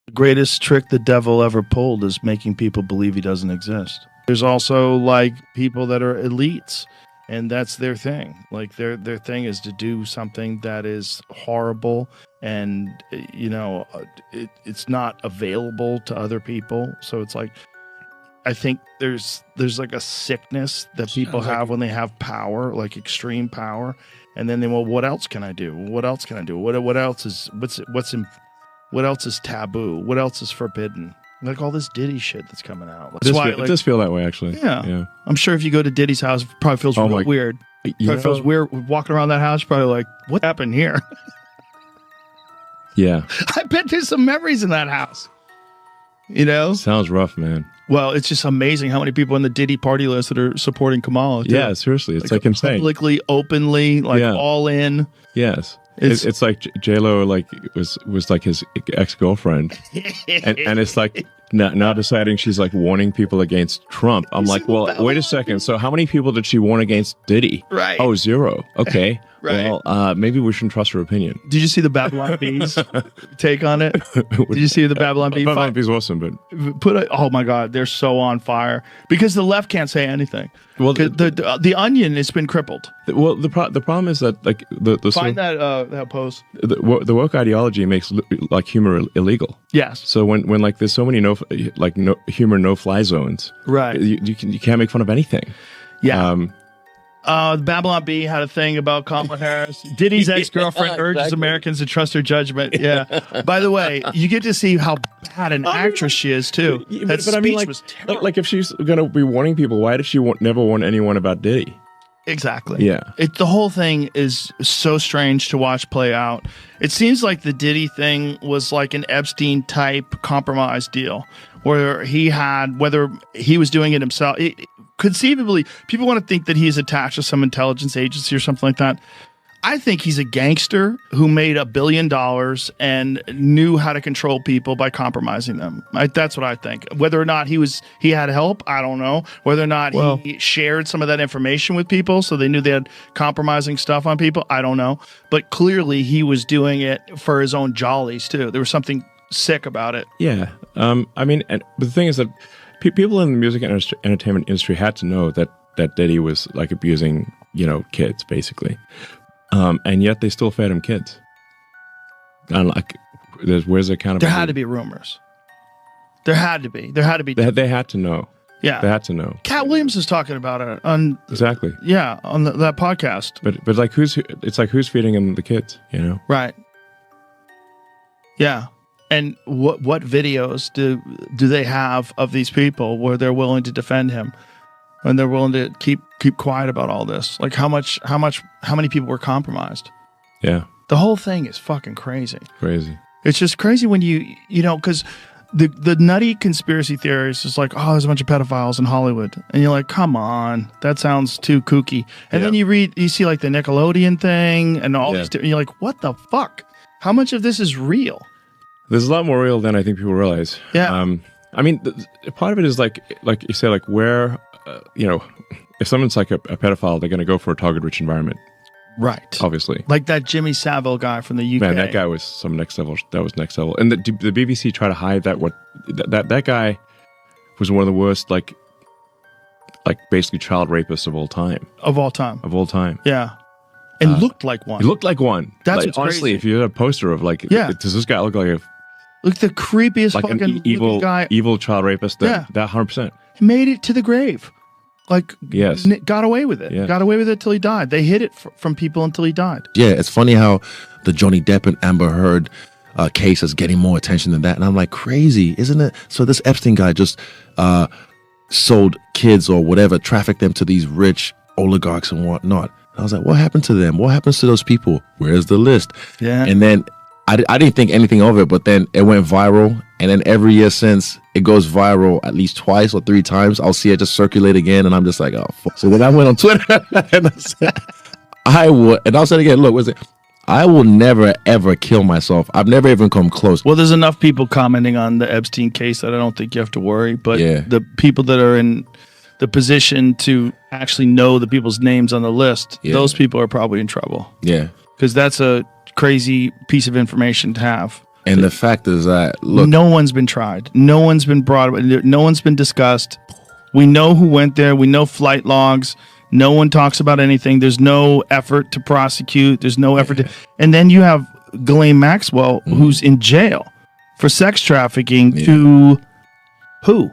The greatest trick the devil ever pulled is making people believe he doesn't exist. There's also like people that are elites, and that's their thing. Like their thing is to do something that is horrible, and it's not available to other people. So it's like, I think there's like a sickness that people have when they have power, like extreme power, and then what else can I do? What else can I do? What else is what else is taboo? What else is forbidden? Like all this Diddy shit that's coming out. It does feel that way, actually. Yeah. I'm sure if you go to Diddy's house, it probably feels real weird. Probably feels weird walking around that house. Probably like, what happened here? Yeah. I bet there's some memories in that house. Sounds rough, man. Well, it's just amazing how many people in the Diddy party list that are supporting Kamala. Too. Yeah, seriously. It's like insane. Publicly, openly, all in. Yes. It's like J-Lo was like his ex-girlfriend. and it's like now deciding she's like warning people against Trump. I'm like, well, wait a second. So how many people did she warn against Diddy? Right. Oh, 0. Okay. Right. Well, maybe we shouldn't trust her opinion. Did you see the Babylon Bees take on it? Did you see the Babylon Bees? Babylon Bees awesome, but oh my God, they're so on fire because the left can't say anything. Well, the Onion has been crippled. Well, the problem is that like find that post. The woke ideology makes like humor illegal. Yes. So when like there's so many humor no-fly zones, right? You can't make fun of anything. Yeah. The Babylon Bee had a thing about Kamala Harris. Diddy's ex-girlfriend urges Americans to trust her judgment. Yeah. By the way, you get to see how bad an actress she is too. That speech was terrible. Like if she's going to be warning people, why did she never warn anyone about Diddy? Exactly. Yeah. The whole thing is so strange to watch play out. It seems like the Diddy thing was like an Epstein type compromise deal where whether he was doing it himself. Conceivably, people want to think that he's attached to some intelligence agency or something like that. I think he's a gangster who made $1 billion and knew how to control people by compromising them. That's what I think. Whether or not he had help, I don't know. Whether or not he shared some of that information with people so they knew they had compromising stuff on people, I don't know. But clearly he was doing it for his own jollies too. There was something sick about it. Yeah. I mean, but the thing is that people in the music and entertainment industry had to know that Diddy was like abusing, kids basically. And yet they still fed him kids. And like, where's the accountability? There had to be rumors. There had to be. They had to know. Yeah. They had to know. Cat Williams is talking about it on exactly. Yeah, on that podcast. But like who's feeding him the kids? Right. Yeah. And what videos do they have of these people where they're willing to defend him and they're willing to keep quiet about all this? Like how many people were compromised? Yeah. The whole thing is fucking crazy. Crazy. It's just crazy when because the nutty conspiracy theories is like, oh, there's a bunch of pedophiles in Hollywood. And you're like, come on, that sounds too kooky. And then you see like the Nickelodeon thing and all these, and you're like, what the fuck? How much of this is real? There's a lot more real than I think people realize. Yeah. I mean, part of it is like you say, like where, if someone's like a pedophile, they're going to go for a target-rich environment. Right. Obviously. Like that Jimmy Savile guy from the UK. Man, that guy was some next level. That was next level. And the BBC tried to hide that guy was one of the worst, like basically child rapists of all time. Of all time. Yeah. And looked like one. He looked like one. That's what's honestly, crazy. If you had a poster of does this guy look like the creepiest like fucking an evil guy. Evil child rapist? That 100%. He made it to the grave. Like, yes, got away with it. Yeah. Got away with it till he died. They hid it from people until he died. Yeah, it's funny how the Johnny Depp and Amber Heard case is getting more attention than that. And I'm like, crazy, isn't it? So this Epstein guy just sold kids or whatever, trafficked them to these rich oligarchs and whatnot. And I was like, what happened to them? What happens to those people? Where's the list? Yeah. And then I didn't think anything of it, but then it went viral. And then every year since, it goes viral at least 2 or 3 times. I'll see it just circulate again. And I'm just like, oh, fuck. So then I went on Twitter and I said, and I'll say it again, look, I will never, ever kill myself. I've never even come close. Well, there's enough people commenting on the Epstein case that I don't think you have to worry. But the people that are in the position to actually know the people's names on the list, those people are probably in trouble. Yeah. Because that's a crazy piece of information to have. And the fact is that, look, no one's been tried. No one's been brought. No one's been discussed. We know who went there. We know flight logs. No one talks about anything. There's no effort to prosecute. There's no effort to. And then you have Ghislaine Maxwell, who's in jail for sex trafficking to who?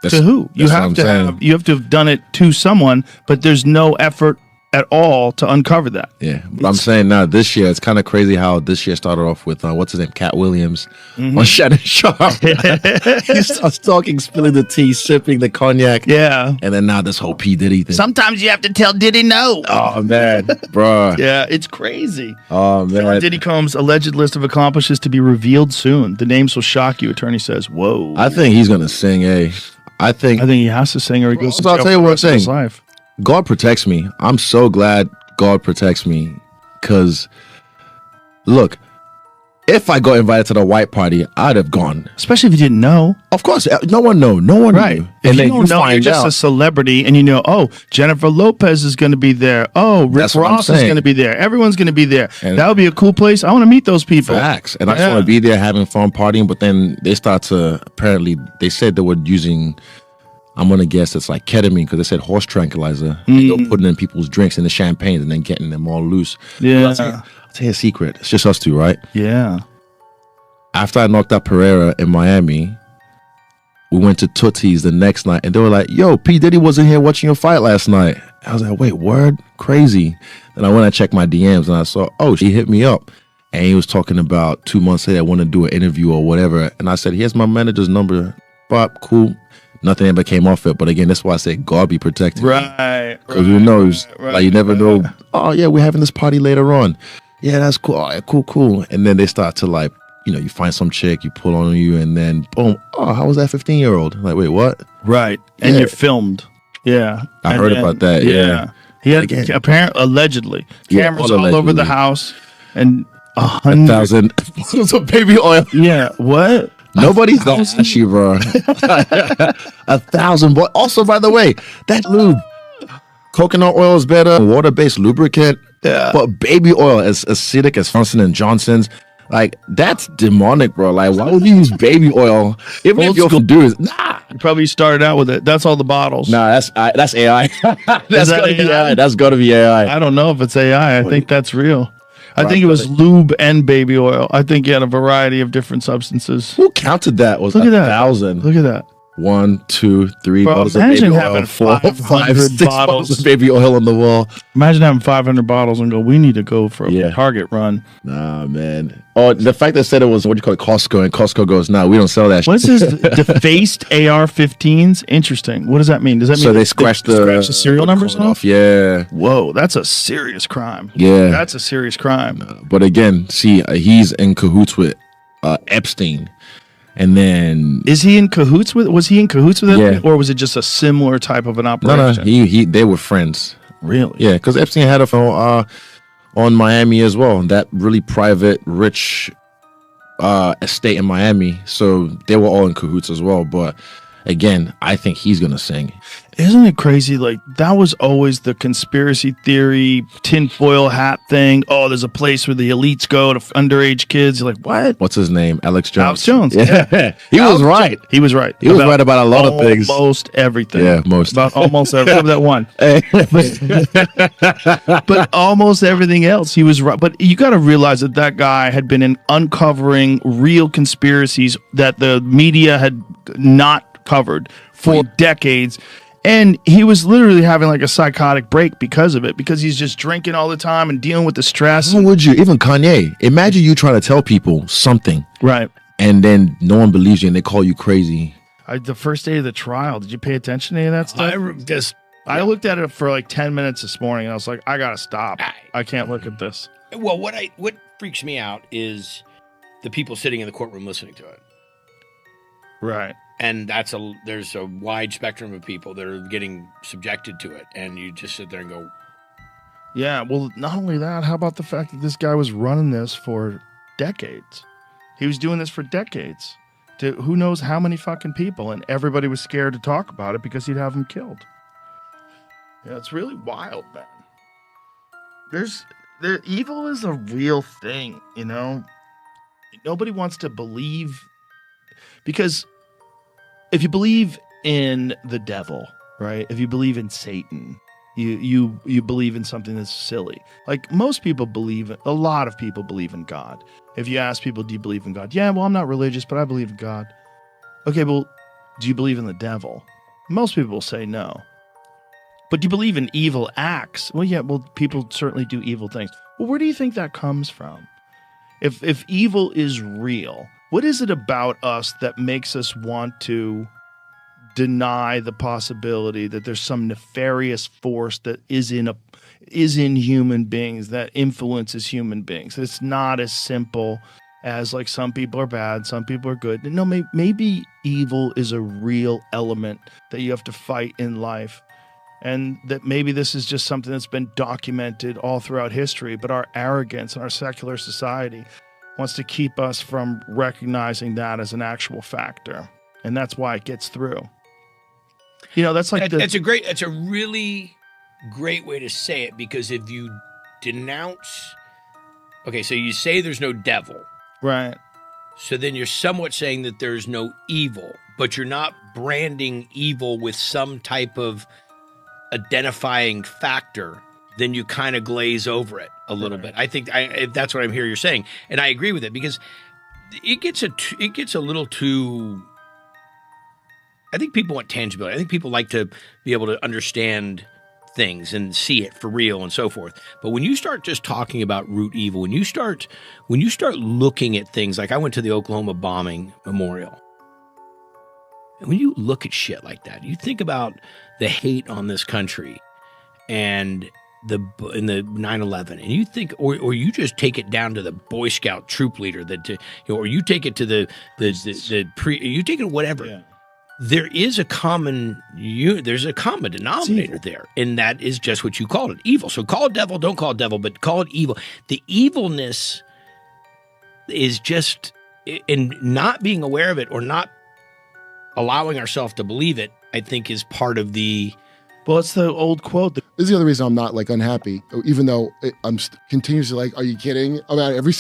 To who? You have to have done it to someone, but there's no effort at all to uncover that. Yeah, but I'm saying now this year it's kind of crazy how this year started off with what's his name, Cat Williams on Shannon Sharp. He starts talking, spilling the tea, sipping the cognac. Yeah, and then now this whole P Diddy thing. Sometimes you have to tell Diddy no. Oh man, bro. Yeah, it's crazy. Oh man. Diddy Combs' alleged list of accomplishments to be revealed soon. The names will shock you. Attorney says, "Whoa." I think he's gonna sing. I think he has to sing or he goes. So I'll tell you what I'm saying. God protects me. I'm so glad God protects me because, look, if I got invited to the white party, I'd have gone. Especially if you didn't know. Of course, no one knew. No one right. knew. If you don't know, you're just a celebrity, and you know, oh, Jennifer Lopez is going to be there. Oh, Rick Ross is going to be there. Everyone's going to be there. And that would be a cool place. I want to meet those people. Facts. And I just want to be there having fun, partying. But then they start to, apparently, they said they were using, I'm going to guess it's like ketamine because they said horse tranquilizer. And they're putting in people's drinks in the champagne and then getting them all loose. Yeah. I'll tell you a secret. It's just us two, right? Yeah. After I knocked out Pereira in Miami, we went to Tootsie's the next night and they were like, yo, P. Diddy wasn't here watching your fight last night. I was like, wait, word? Crazy. Then I went and checked my DMs and I saw, oh, he hit me up. And he was talking about 2 months later, I want to do an interview or whatever. And I said, here's my manager's number. Bob, cool. Nothing ever came off it. But again, that's why I say God be protected. Right. Because who knows? Like, you never know. Oh, yeah, we're having this party later on. Yeah, that's cool. All right, cool. And then they start to like, you know, you find some chick, you pull on you, and then boom. Oh, how was that 15-year-old? Like, wait, what? Right. And you're filmed. Yeah. I heard about that. Yeah. He had apparently, allegedly, cameras all over the house and 100,000 bottles of baby oil. Yeah. What? Nobody's that ashy, bro. 1,000. Also, by the way, that lube, coconut oil is better, water-based lubricant. Yeah. But baby oil is acidic as Johnson & Johnson's. Like, that's demonic, bro. Like, why would you use baby oil? Even if you're dude, you probably started out with it. That's all the bottles. Nah, that's AI. That's gotta be AI. That's gotta be AI. I don't know if it's AI. I think that's real. I think it was lube and baby oil. I think you had a variety of different substances. Who counted that? Was 1,000? Look at that. 1, 2, 3 bottles of baby oil. 4, 5, 6 bottles of baby oil on the wall. Imagine having 500 bottles and go, we need to go for a Target run. Nah, man. Oh, the fact that said it was, what do you call it, Costco, and Costco goes, nah, we don't sell that shit. What's this? Defaced AR-15s? Interesting. What does that mean? Does that mean so they scratch the serial numbers off? Yeah. Whoa, that's a serious crime. Yeah. That's a serious crime. But again, see, he's in cahoots with Epstein. And then was he in cahoots with Epstein, or was it just a similar type of an operation? No, they were friends. Really? Yeah, because Epstein had a phone on Miami as well. That really private, rich estate in Miami. So they were all in cahoots as well. But again, I think he's gonna sing. Isn't it crazy? Like, that was always the conspiracy theory, tinfoil hat thing. Oh, there's a place where the elites go to underage kids. You're like, what? What's his name? Alex Jones. Alex Jones. Yeah. He was right. He was right. He was right about a lot of things. Almost everything. Yeah, most. About almost everything. That one. But almost everything else, he was right. But you got to realize that guy had been uncovering real conspiracies that the media had not covered for decades. And he was literally having like a psychotic break because of it, because he's just drinking all the time and dealing with the stress. How would you? Even Kanye. Imagine you trying to tell people something. Right. And then no one believes you and they call you crazy. The first day of the trial, did you pay attention to any of that stuff? I looked at it for like 10 minutes this morning and I was like, I got to stop. I can't look at this. Well, what freaks me out is the people sitting in the courtroom listening to it. Right. And there's a wide spectrum of people that are getting subjected to it, and you just sit there and go, yeah, well, not only that, how about the fact that this guy was running this for decades? He was doing this for decades to who knows how many fucking people, and everybody was scared to talk about it because he'd have them killed. Yeah, it's really wild, man. Evil is a real thing, you know? nobody wants to believe, because if you believe in the devil, right? If you believe in Satan, you believe in something that's silly. Like most people believe, a lot of people believe in God. If you ask people, do you believe in God? Yeah, well, I'm not religious, but I believe in God. Okay, well, do you believe in the devil? Most people will say no. But do you believe in evil acts? Well, yeah, well, people certainly do evil things. Well, where do you think that comes from? If evil is real, what is it about us that makes us want to deny the possibility that there's some nefarious force that is in human beings, that influences human beings? It's not as simple as like some people are bad, some people are good. No, maybe evil is a real element that you have to fight in life. And that maybe this is just something that's been documented all throughout history, but our arrogance and our secular society wants to keep us from recognizing that as an actual factor. And that's why it gets through. You know, that's like that's a really great way to say it, because if you denounce, okay, so you say there's no devil. Right. So then you're somewhat saying that there's no evil, but you're not branding evil with some type of identifying factor, then you kind of glaze over it a little bit. I think that's what I'm hearing you're saying, and I agree with it, because it gets a little too. I think people want tangibility. I think people like to be able to understand things and see it for real and so forth. But when you start just talking about root evil, when you start looking at things like, I went to the Oklahoma bombing memorial. And when you look at shit like that, you think about the hate on this country and the 9/11, and you think, or you just take it down to the Boy Scout troop leader or you take it to you take it whatever. Yeah. There is a common denominator there, and that is just what you called it, evil. So call it devil, don't call it devil, but call it evil. The evilness is just in not being aware of it or not allowing ourselves to believe it, I think is part of the. Well, it's the old quote. This is the other reason I'm not like unhappy, even though I'm continuously like, are you kidding? About every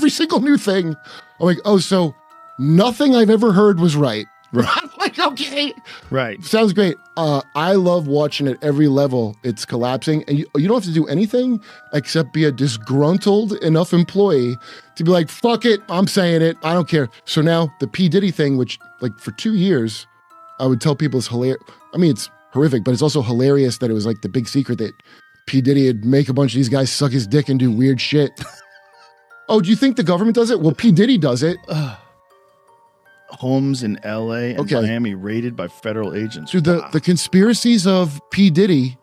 single new thing. I'm like, oh, so nothing I've ever heard was right. I'm like, okay. Right. Sounds great. I love watching at every level it's collapsing, and you don't have to do anything except be a disgruntled enough employee to be like, fuck it, I'm saying it, I don't care. So now the P. Diddy thing, which like for 2 years, I would tell people is hilarious. I mean, it's horrific, but it's also hilarious that it was like the big secret that P. Diddy would make a bunch of these guys suck his dick and do weird shit. Oh, do you think the government does it? Well, P. Diddy does it. Homes in LA and Miami raided by federal agents. Dude, the conspiracies of P. Diddy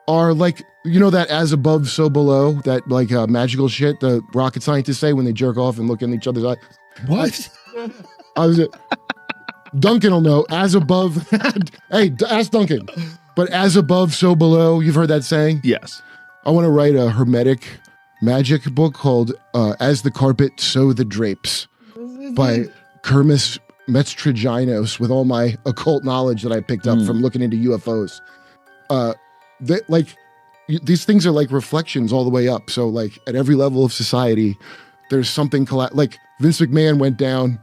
are like, you know, that as above, so below, that like magical shit the rocket scientists say when they jerk off and look in each other's eye. What? Duncan will know. As above, hey, ask Duncan. But as above, so below. You've heard that saying? Yes. I want to write a hermetic magic book called As the Carpet, So the Drapes by Kermis Metztriginos, with all my occult knowledge that I picked up from looking into UFOs. These things are like reflections all the way up. So like at every level of society, there's something like Vince McMahon went down.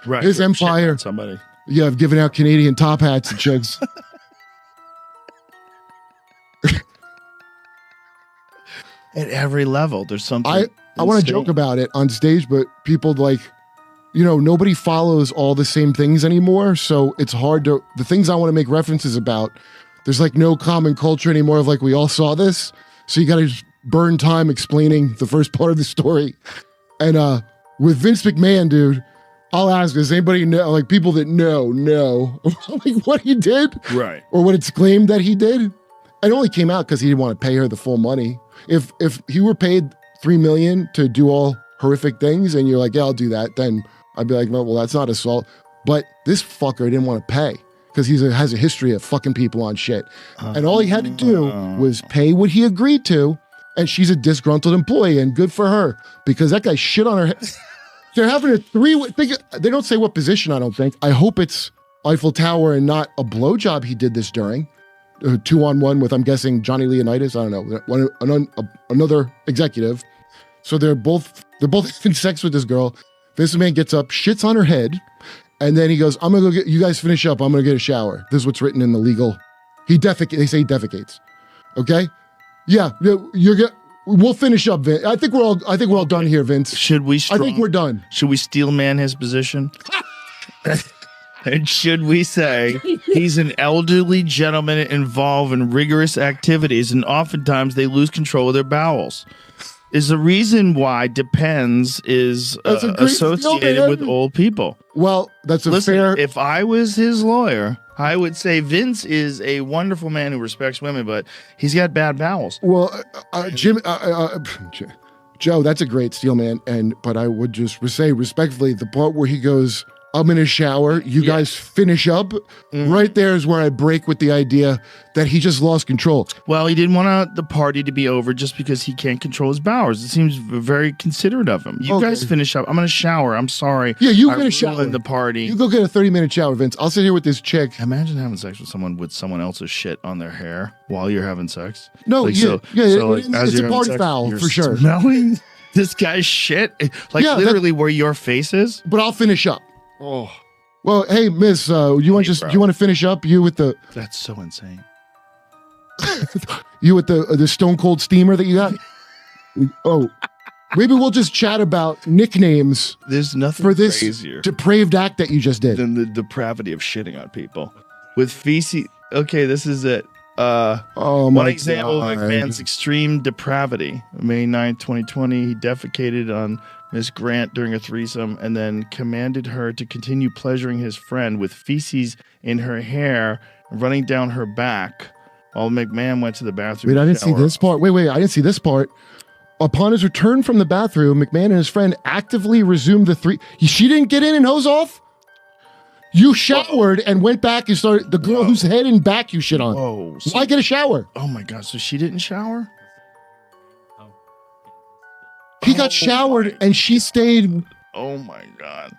Right. His empire. Somebody. Yeah, I've given out Canadian top hats to chicks. At every level, there's something. I want to joke about it on stage, but people like, you know, nobody follows all the same things anymore. So it's hard to, the things I want to make references about, there's like no common culture anymore of like, we all saw this. So you got to just burn time explaining the first part of the story. And with Vince McMahon, dude, I'll ask, does anybody know, like people that know like what he did? Right. Or what it's claimed that he did? It only came out because he didn't want to pay her the full money. If he were paid $3 million to do all horrific things and you're like, yeah, I'll do that, then I'd be like, no, well, that's not assault. But this fucker didn't want to pay because he has a history of fucking people on shit. And all he had to do was pay what he agreed to. And she's a disgruntled employee, and good for her, because that guy shit on her head. They're having a they don't say what position, I don't think. I hope it's Eiffel Tower and not a blowjob he did this during. 2-on-1 with, I'm guessing, Johnny Leonidas. I don't know, another executive. So they're both having sex with this girl. Vince McMahon gets up, shits on her head, and then he goes, I'm gonna go get, you guys finish up, I'm gonna get a shower. This is what's written in the legal. They say he defecates. Okay? Yeah, we'll finish up, Vince. I think we're all done here, Vince. I think we're done. Should we steel man his position? And should we say he's an elderly gentleman involved in rigorous activities, and oftentimes they lose control of their bowels? Is the reason why Depends is associated with old people. Well, that's a fair. If I was his lawyer, I would say Vince is a wonderful man who respects women, but he's got bad bowels. Well, Joe, that's a great steel man, but I would just say respectfully, the part where he goes, I'm in a shower, you guys finish up. Right there is where I break with the idea that he just lost control. Well, he didn't want the party to be over just because he can't control his bowels. It seems very considerate of him. You guys finish up. I'm in a shower. I'm sorry. Yeah, you get a shower. The party. You go get a 30-minute shower, Vince. I'll sit here with this chick. Imagine having sex with someone else's shit on their hair while you're having sex. No, it's a party foul for sure. Smelling this guy's shit, literally where your face is. But I'll finish up. Oh, well, hey, Miss, you want to finish up? You with the? That's so insane. You with the Stone Cold Steamer that you got? Oh, maybe we'll just chat about nicknames. There's nothing for this crazier depraved act that you just did than the depravity of shitting on people with feces. Okay, this is it. One example of McMahon's extreme depravity. May 9th, 2020, he defecated on Miss Grant during a threesome and then commanded her to continue pleasuring his friend with feces in her hair running down her back while McMahon went to the bathroom. Wait, I didn't see this part. Wait, I didn't see this part. Upon his return from the bathroom, McMahon and his friend actively resumed the three. She didn't get in and hose off? You showered and went back and started the girl whose head and back you shit on. Whoa. Why get a shower? Oh my God. So she didn't shower? He got showered and she stayed. Oh my God.